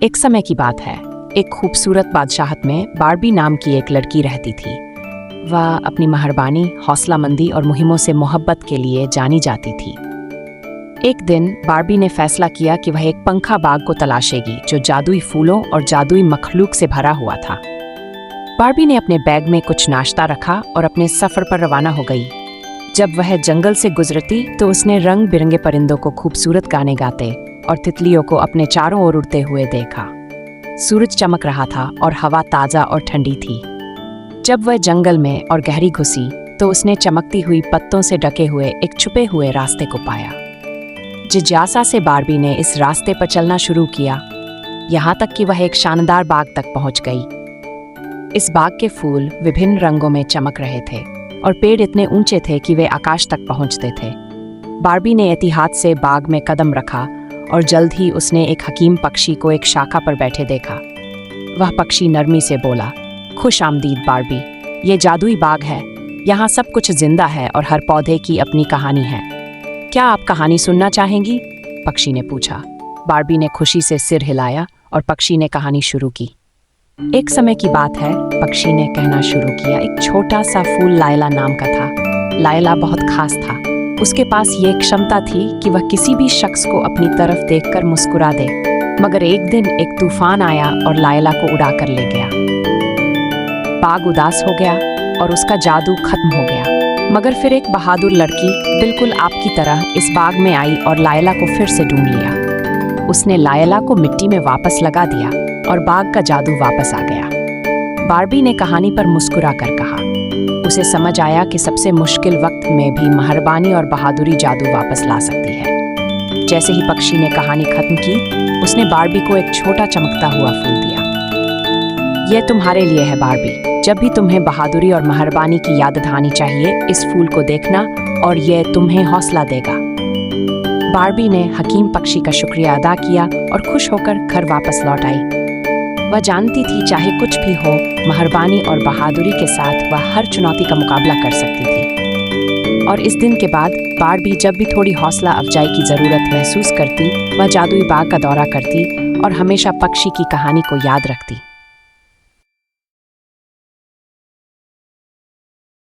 एक समय की बात है। एक खूबसूरत बादशाहत में बारबी नाम की एक लड़की रहती थी। वह अपनी मेहरबानी, हौसलामंदी और मुहिमों से मोहब्बत के लिए जानी जाती थी। एक दिन बारबी ने फैसला किया कि वह एक पंखा बाग को तलाशेगी जो जादुई फूलों और जादुई मखलूक से भरा हुआ था। बारबी ने अपने बैग में कुछ नाश्ता रखा और अपने सफर पर रवाना हो गई। जब वह जंगल से गुजरती तो उसने रंग बिरंगे परिंदों को खूबसूरत गाने गाते और तितलियों को अपने चारों ओर उड़ते हुए देखा। सूरज चमक रहा था और हवा ताज़ा और ठंडी थी। जब वह जंगल में और गहरी घुसी तो उसने चमकती हुई पत्तों से ढके हुए एक छुपे हुए रास्ते को पाया। जिज्ञासा से बारबी ने इस रास्ते पर चलना शुरू किया, यहाँ तक कि वह एक शानदार बाग तक पहुँच गई। इस बाग के फूल विभिन्न रंगों में चमक रहे थे और पेड़ इतने ऊंचे थे कि वे आकाश तक पहुँचते थे। बारबी ने एहतियात से बाग में कदम रखा और जल्द ही उसने एक हकीम पक्षी को एक शाखा पर बैठे देखा। वह पक्षी नरमी से बोला, खुश आमदीद बारबी, ये जादुई बाग है। यहाँ सब कुछ जिंदा है और हर पौधे की अपनी कहानी है। क्या आप कहानी सुनना चाहेंगी? पक्षी ने पूछा। बारबी ने खुशी से सिर हिलाया और पक्षी ने कहानी शुरू की। एक समय की बात है, पक्षी ने कहना शुरू किया। एक छोटा सा फूल लायला नाम का था। लायला बहुत खास था। उसके पास ये क्षमता थी कि वह किसी भी शख्स को अपनी तरफ देखकर मुस्कुरा दे। मगर एक दिन एक तूफान आया और लायला को उड़ा कर ले गया। बाग उदास हो गया और उसका जादू खत्म हो गया। मगर फिर एक बहादुर लड़की बिल्कुल आपकी तरह इस बाग में आई और लायला को फिर से ढूंढ लिया। उसने लायला को मिट्टी में वापस लगा दिया और बाग का जादू वापस आ गया। बारबी ने कहानी पर मुस्कुरा कर कहा। उसे समझ आया कि सबसे मुश्किल वक्त में भी मेहरबानी और बहादुरी जादू वापस ला सकती है। जैसे ही पक्षी ने कहानी खत्म की, उसने बारबी को एक छोटा चमकता हुआ फूल दिया। यह तुम्हारे लिए है बारबी। जब भी तुम्हें बहादुरी और मेहरबानी की याद दिलानी चाहिए, इस फूल को देखना और यह तुम्हें हौसला देगा। बारबी ने हकीम पक्षी का शुक्रिया अदा किया और खुश होकर घर वापस लौट आई। वह जानती थी चाहे कुछ भी हो, मेहरबानी और बहादुरी के साथ वह हर चुनौती का मुकाबला कर सकती थी। और इस दिन के बाद बारबी जब भी थोड़ी हौसला अफजाई की ज़रूरत महसूस करती, वह जादुई बाग का दौरा करती और हमेशा पक्षी की कहानी को याद रखती।